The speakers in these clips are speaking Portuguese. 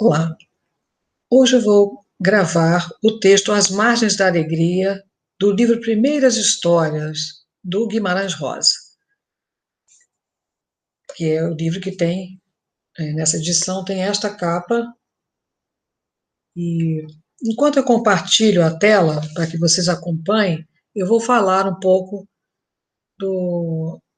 Olá, hoje eu vou gravar o texto As Margens da Alegria, do livro Primeiras Histórias, do Guimarães Rosa, que é o livro que tem, nessa edição, tem esta capa, e enquanto eu compartilho a tela, para que vocês acompanhem, eu vou falar um pouco da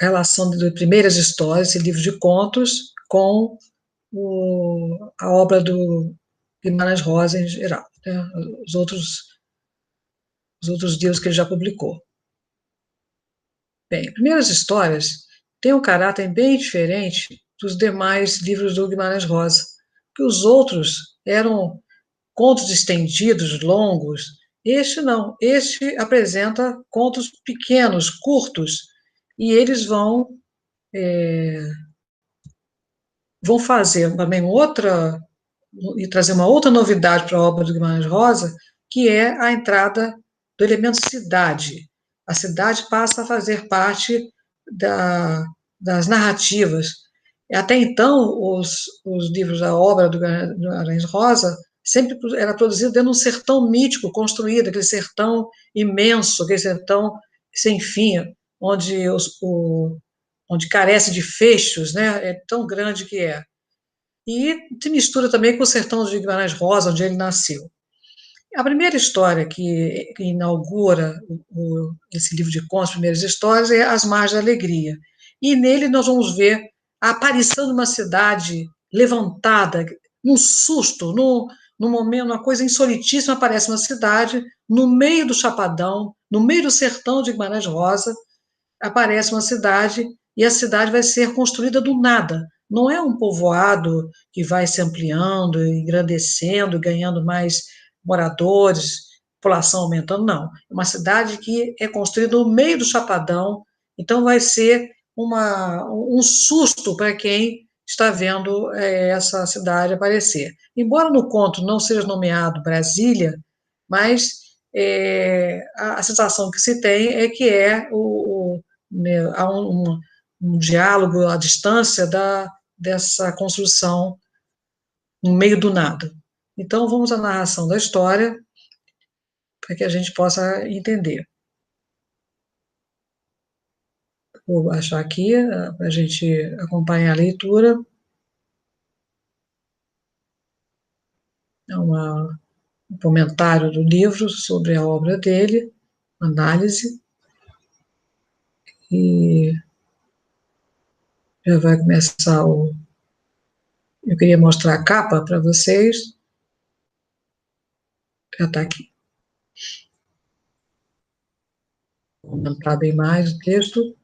relação de Primeiras Histórias, esse livro de contos, com a obra do Guimarães Rosa em geral, né? Os outros livros que ele já publicou. Bem, Primeiras Histórias tem um caráter bem diferente dos demais livros do Guimarães Rosa, que os outros eram contos estendidos, longos. Este não, este apresenta contos pequenos, curtos, e eles vão fazer também outra, e trazer uma outra novidade para a obra do Guimarães Rosa, que é a entrada do elemento cidade. A cidade passa a fazer parte das narrativas. Até então, os livros da obra do Guimarães Rosa sempre era produzido dentro de um sertão mítico construído, aquele sertão imenso, aquele sertão sem fim, onde carece de fechos, né? É tão grande que é. E se mistura também com o sertão de Guimarães Rosa, onde ele nasceu. A primeira história que inaugura esse livro de contos, Primeiras Histórias, é As Margens da Alegria. E nele nós vamos ver a aparição de uma cidade levantada, num susto, num momento, uma coisa insolitíssima, aparece uma cidade no meio do Chapadão, no meio do sertão de Guimarães Rosa, aparece uma cidade e a cidade vai ser construída do nada. Não é um povoado que vai se ampliando, engrandecendo, ganhando mais moradores, população aumentando, não. É uma cidade que é construída no meio do Chapadão, então vai ser um susto para quem está vendo essa cidade aparecer. Embora no conto não seja nomeado Brasília, mas a sensação que se tem é que né, há um diálogo à distância dessa construção no meio do nada. Então, vamos à narração da história para que a gente possa entender. Vou achar aqui para a gente acompanhar a leitura. É um comentário do livro sobre a obra dele, análise, e já vai começar Eu queria mostrar a capa para vocês. Já está aqui. Vou aumentar bem mais o texto,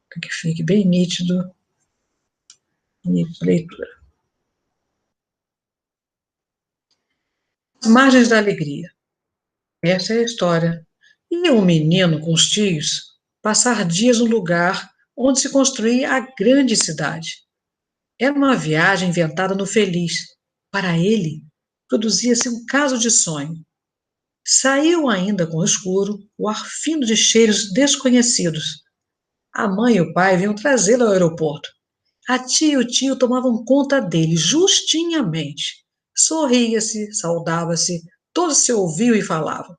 para que fique bem nítido a leitura. As Margens da Alegria. Essa é a história. Ia um menino com os tios passar dias no lugar onde se construía a grande cidade. Era uma viagem inventada no feliz. Para ele, produzia-se um caso de sonho. Saiu ainda com o escuro, o ar fino de cheiros desconhecidos. A mãe e o pai vinham trazê-lo ao aeroporto. A tia e o tio tomavam conta dele justinhamente. Sorria-se, saudava-se, todos se ouviam e falavam.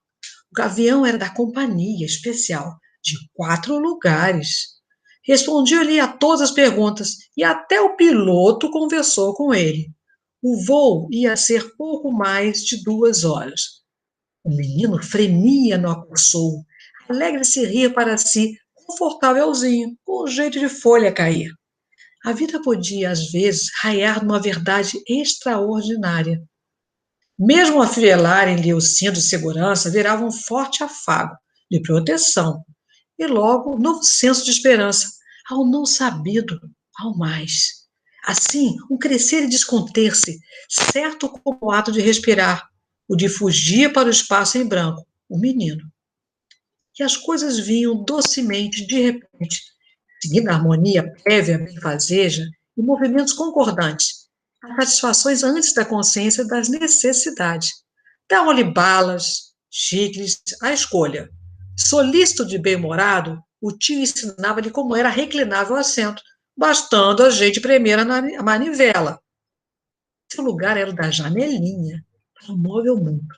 O gavião era da companhia especial, de 4 lugares. Respondia-lhe a todas as perguntas e até o piloto conversou com ele. O voo ia ser pouco mais de 2 horas. O menino fremia no acossouro, alegre se ria para si, confortávelzinho, com o jeito de folha cair. A vida podia, às vezes, raiar numa verdade extraordinária. Mesmo ao afivelarem-lhe o cinto de segurança, virava um forte afago de proteção e logo novo senso de esperança ao não sabido, ao mais. Assim, um crescer e desconter-se, certo como o ato de respirar, o de fugir para o espaço em branco, o menino. E as coisas vinham docemente, de repente, seguindo a harmonia prévia, benfazeja, e movimentos concordantes, as satisfações antes da consciência das necessidades. Davam-lhe balas, chicles, a escolha. Solícito de bem-humorado, o tio ensinava-lhe como era reclinável o assento, bastando a gente premer a manivela. Seu lugar era o da janelinha, para o móvel mundo.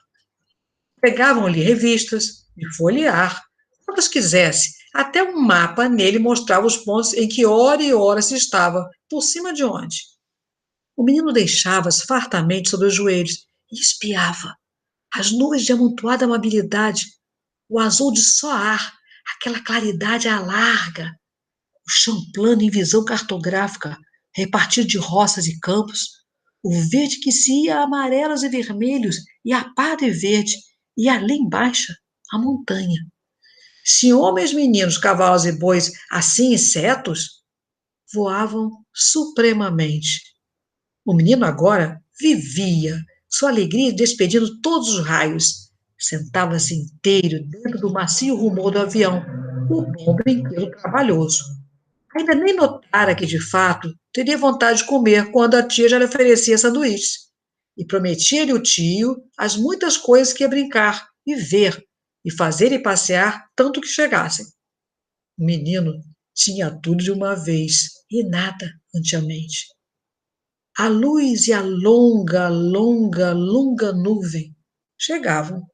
Pegavam-lhe revistas, de folhear, quantas quisesse, até um mapa nele mostrava os pontos em que hora e hora se estava, por cima de onde. O menino deixava-se fartamente sobre os joelhos e espiava as nuvens de amontoada amabilidade, o azul de só ar, aquela claridade à larga, o chão plano em visão cartográfica, repartido de roças e campos, o verde que se ia a amarelos e vermelhos, e a pardo e verde, e ali embaixo, a montanha. Se homens, meninos, cavalos e bois, assim insetos, voavam supremamente. O menino agora vivia, sua alegria despedindo todos os raios. Sentava-se inteiro dentro do macio rumor do avião, o bom brinquedo trabalhoso. Ainda nem notara que, de fato, teria vontade de comer quando a tia já lhe oferecia sanduíches. E prometia-lhe o tio as muitas coisas que ia brincar e ver, e fazer e passear tanto que chegassem. O menino tinha tudo de uma vez e nada antigamente. A luz e a longa, longa, longa nuvem chegavam.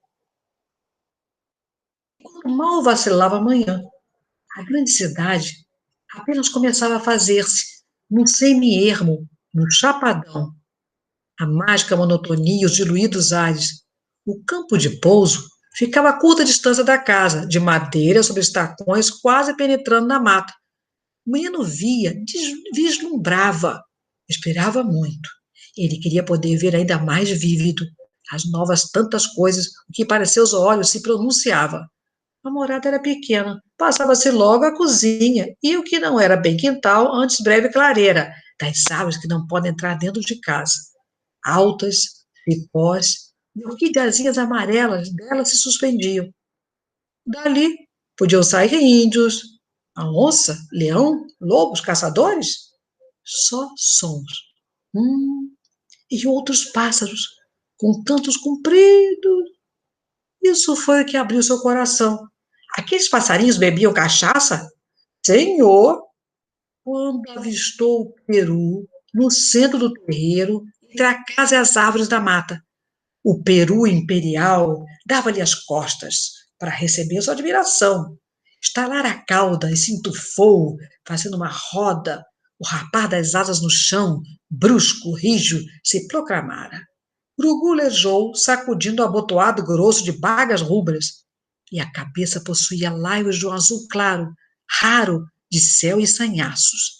Quando mal vacilava a manhã, a grande cidade apenas começava a fazer-se num semi-ermo, num chapadão. A mágica monotonia, os diluídos ares. O campo de pouso ficava a curta distância da casa, de madeira sobre estacões, quase penetrando na mata. O menino via, vislumbrava, esperava muito. Ele queria poder ver ainda mais vívido as novas tantas coisas, o que para seus olhos se pronunciava. A morada era pequena, passava-se logo a cozinha, e o que não era bem quintal, antes breve clareira, das árvores que não podem entrar dentro de casa. Altas, cipós, e orquídeazinhas amarelas delas se suspendiam. Dali podiam sair índios, a onça, leão, lobos, caçadores. Só sons. E outros pássaros, com cantos compridos. Isso foi o que abriu seu coração. Aqueles passarinhos bebiam cachaça? Senhor! Quando avistou o peru no centro do terreiro, entre a casa e as árvores da mata. O peru imperial dava-lhe as costas para receber sua admiração. Estalara a cauda e se entufou, fazendo uma roda. O rapar das asas no chão, brusco, rijo, se proclamara. Grugulejou, sacudindo o abotoado grosso de bagas rubras, e a cabeça possuía laios de um azul claro, raro, de céu e sanhaços.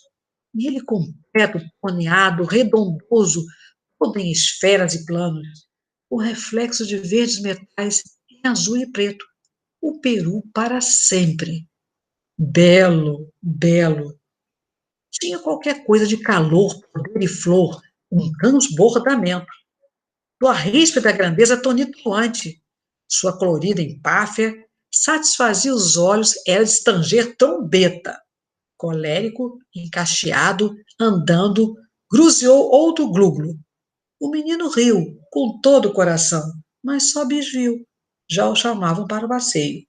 E ele completo, toneado, redondoso, todo em esferas e planos, o reflexo de verdes metais em azul e preto, o peru para sempre. Belo, belo. Tinha qualquer coisa de calor, poder e flor, um transbordamento. Sua ríspida grandeza tonitruante, sua colorida empáfia, satisfazia os olhos, era de estanger trombeta. Colérico, encaixeado, andando, gruzeou outro gluglo. O menino riu, com todo o coração, mas só bisviu. Já o chamavam para o passeio.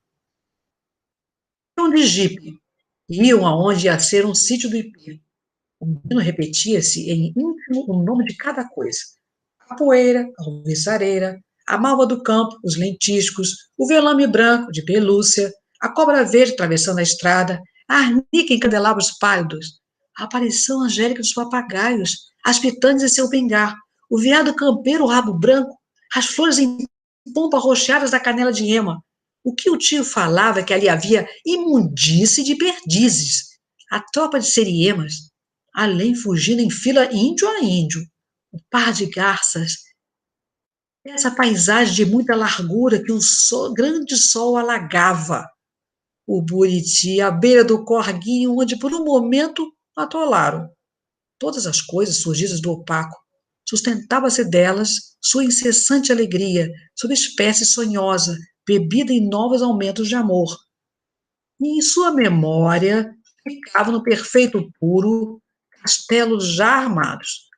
Iam de jipe, iam aonde ia ser um sítio do Ipê. O menino repetia-se em íntimo o nome de cada coisa. A poeira, a alvissareira, a malva do campo, os lentiscos, o velame branco de pelúcia, a cobra verde atravessando a estrada, a arnica em candelabros pálidos, a aparição angélica dos papagaios, as pitânias e seu pingar, o veado campeiro, o rabo branco, as flores em pompa roxeadas da canela de ema. O que o tio falava é que ali havia imundície de perdizes, a tropa de seriemas, além fugindo em fila índio a índio, o par de garças, essa paisagem de muita largura que o grande sol alagava, o Buriti à beira do corguinho, onde por um momento atolaram. Todas as coisas surgidas do opaco, sustentava-se delas sua incessante alegria, sob espécie sonhosa, bebida em novos aumentos de amor. E em sua memória ficava no perfeito puro castelos já armados,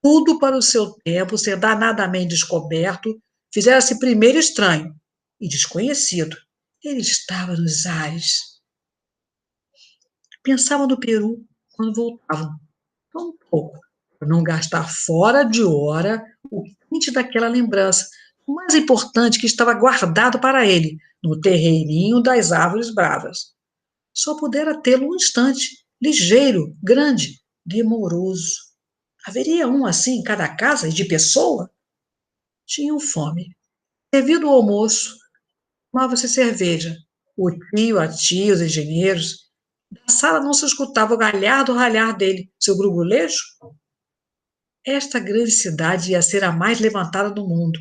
tudo para o seu tempo ser danadamente descoberto, fizera-se primeiro estranho e desconhecido. Ele estava nos ares. Pensava no Peru, quando voltavam. Tão pouco, para não gastar fora de hora o quente daquela lembrança, o mais importante que estava guardado para ele, no terreirinho das árvores bravas. Só pudera tê-lo um instante, ligeiro, grande, demoroso. Haveria um assim em cada casa e de pessoa? Tinham fome. Devido ao almoço, tomava-se cerveja. O tio, a tia, os engenheiros. Da sala não se escutava o galhardo ralhar dele, seu grugulejo. Esta grande cidade ia ser a mais levantada do mundo.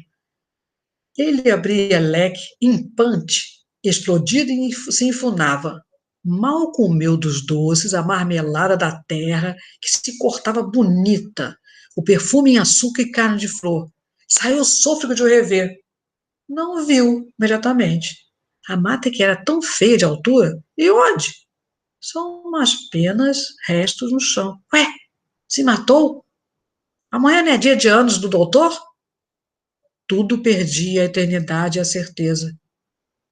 Ele abria leque, impante, explodido e se enfunava. Mal comeu dos doces a marmelada da terra, que se cortava bonita, o perfume em açúcar e carne de flor. Saiu sôfrego de o rever. Não o viu imediatamente. A mata que era tão feia de altura, e onde? São umas penas restos no chão. Ué, se matou? Amanhã não é dia de anos do doutor? Tudo perdia a eternidade e a certeza.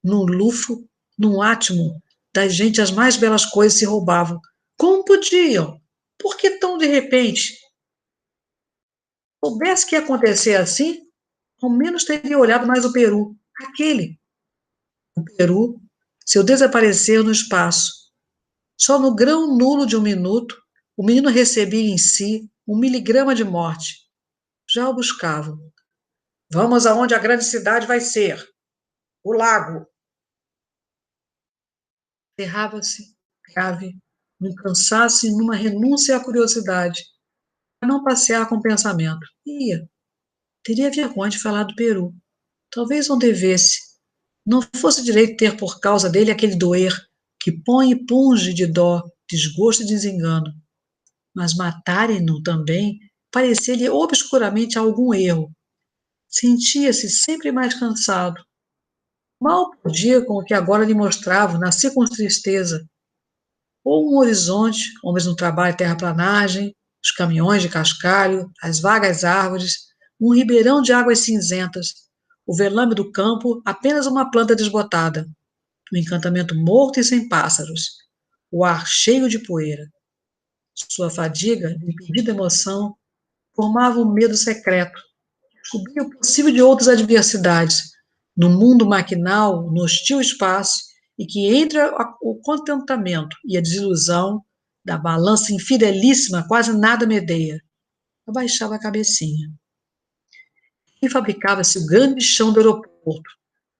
Num lufo, num átimo, das gente as mais belas coisas se roubavam. Como podiam? Por que tão de repente? Soubesse que ia acontecer assim, ao menos teria olhado mais o Peru. Aquele. O Peru, seu desaparecer no espaço. Só no grão nulo de um minuto, o menino recebia em si 1 miligrama de morte. Já o buscavam. Vamos aonde a grande cidade vai ser. O lago. Cerrava-se, grave, num cansaço e numa renúncia à curiosidade, para não passear com o pensamento. Ia. Teria vergonha de falar do Peru. Talvez não devesse. Não fosse direito ter por causa dele aquele doer, que põe e punge de dó, desgosto e desengano. Mas matarem-no também parecia-lhe obscuramente algum erro. Sentia-se sempre mais cansado. Mal podia com o que agora lhe mostravam, nascia com tristeza. Ou um horizonte, homens no trabalho e terraplanagem, os caminhões de cascalho, as vagas árvores, um ribeirão de águas cinzentas, o velame do campo, apenas uma planta desbotada, o encantamento morto e sem pássaros, o ar cheio de poeira. Sua fadiga, impedida emoção, formava um medo secreto, descobria o possível de outras adversidades, no mundo maquinal, no hostil espaço, e que entre o contentamento e a desilusão, da balança infidelíssima, quase nada medeia. Abaixava a cabecinha. E fabricava-se o grande chão do aeroporto.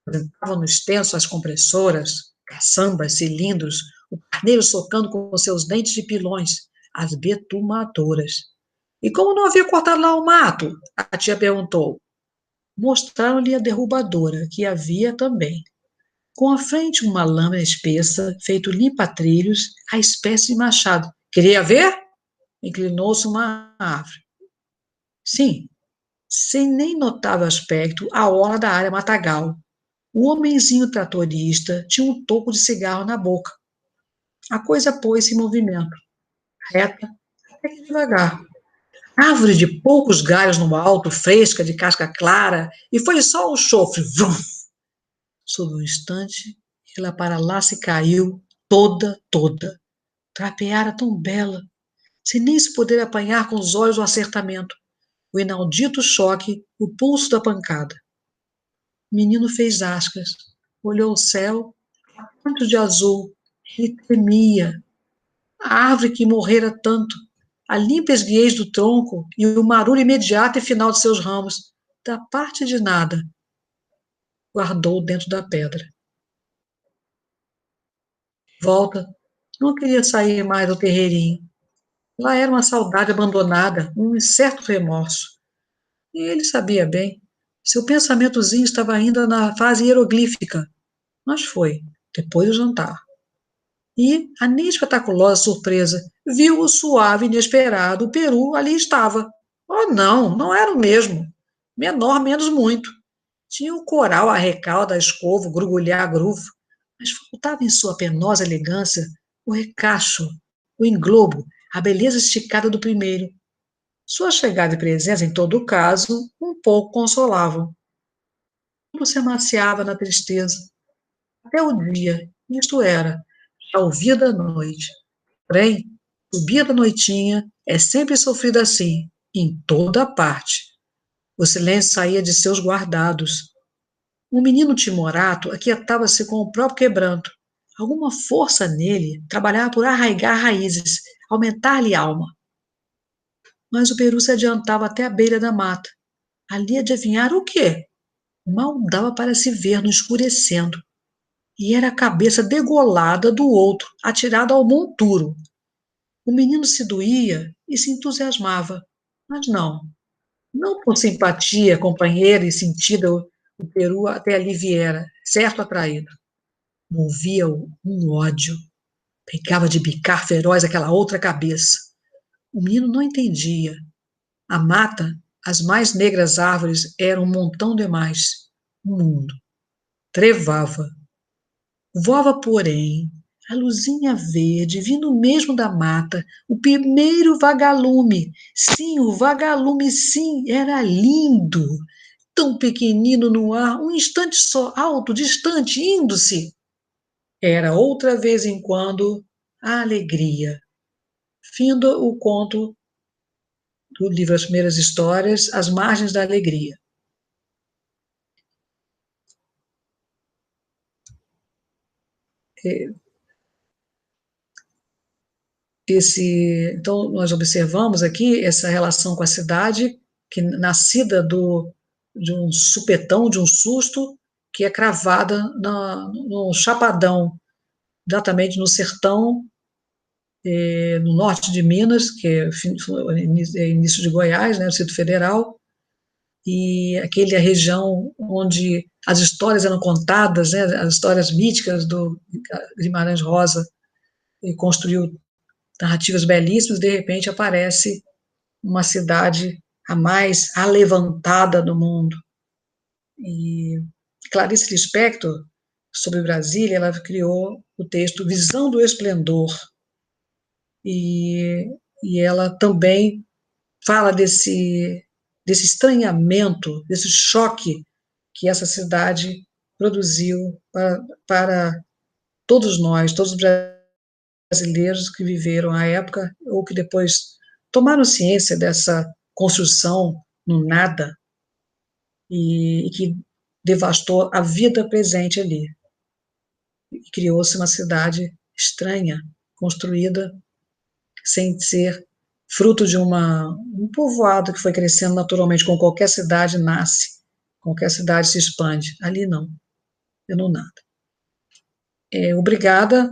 Apresentava no extenso as compressoras, caçambas, cilindros, o carneiro socando com seus dentes de pilões, as betumadoras. E como não havia cortado lá o mato? A tia perguntou. Mostraram-lhe a derrubadora, que havia também. Com à frente uma lâmina espessa, feito limpa-trilhos, a espécie de machado. Queria ver? Inclinou-se uma árvore. Sim, sem nem notável aspecto, a orla da área matagal. O homenzinho tratorista tinha um toco de cigarro na boca. A coisa pôs-se em movimento, reta, até que devagar. Árvore de poucos galhos no alto, fresca, de casca clara, e foi só o chofre. Vrum! Sob um instante, ela para lá se caiu, toda, toda. Trapeara tão bela, sem nem se poder apanhar com os olhos o acertamento, o inaudito choque, o pulso da pancada. O menino fez ascas, olhou o céu, tanto de azul, e tremia. A árvore que morrera tanto, a limpa esguiez do tronco e o marulho imediato e final de seus ramos, da parte de nada, guardou dentro da pedra. Volta, não queria sair mais do terreirinho. Lá era uma saudade abandonada, um incerto remorso. E ele sabia bem. Seu pensamentozinho estava ainda na fase hieroglífica. Mas foi, depois do jantar. E, a nem espetaculosa surpresa, viu o suave e inesperado, o peru ali estava. Oh, não, não era o mesmo. Menor, menos muito. Tinha o coral, a recalda, a escova, o grugulhar, a gruvo, mas faltava em sua penosa elegância o recacho, o englobo, a beleza esticada do primeiro. Sua chegada e presença, em todo o caso, um pouco consolavam. Tudo se amaciava na tristeza, até o dia, isto era, já o da noite. Porém, Subia da noitinha é sempre sofrido assim, em toda parte. O silêncio saía de seus guardados. O menino timorato aquietava-se com o próprio quebranto. Alguma força nele trabalhava por arraigar raízes, aumentar-lhe a alma. Mas o peru se adiantava até a beira da mata. Ali adivinhar o quê? Mal dava para se ver no escurecendo. E era a cabeça degolada do outro, atirada ao monturo. O menino se doía e se entusiasmava. Mas não por simpatia companheira e sentida o peru até ali viera, certo atraído. Movia-o um ódio. Pegava de bicar feroz aquela outra cabeça. O menino não entendia. A mata, as mais negras árvores eram um montão demais. O mundo trevava. Voava, porém, a luzinha verde, vindo mesmo da mata, o primeiro vagalume. Sim, o vagalume, sim, era lindo. Tão pequenino no ar, um instante só, alto, distante, indo-se. Era outra vez em quando a alegria. Findo o conto do livro As Primeiras Histórias, As Margens da Alegria. Então, nós observamos aqui essa relação com a cidade, que nascida de um supetão, de um susto, que é cravada no Chapadão, exatamente no sertão, no norte de Minas, que é início de Goiás, né, o Distrito Federal, e aquela região onde as histórias eram contadas, né, as histórias míticas do Guimarães Rosa, e construiu narrativas belíssimas, de repente aparece uma cidade a mais alevantada do mundo. E Clarice Lispector, sobre Brasília, ela criou o texto Visão do Esplendor, e, e ela também fala desse estranhamento, desse choque que essa cidade produziu para todos nós, todos os brasileiros que viveram a época ou que depois tomaram ciência dessa construção no nada e que devastou a vida presente ali. E criou-se uma cidade estranha, construída sem ser fruto de um povoado que foi crescendo naturalmente, como qualquer cidade nasce, qualquer cidade se expande. Ali não, pelo nada. Obrigada,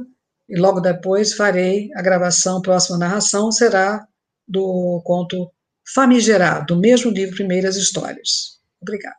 e logo depois farei a gravação, a próxima narração será do conto Famigerado, do mesmo livro Primeiras Histórias. Obrigada.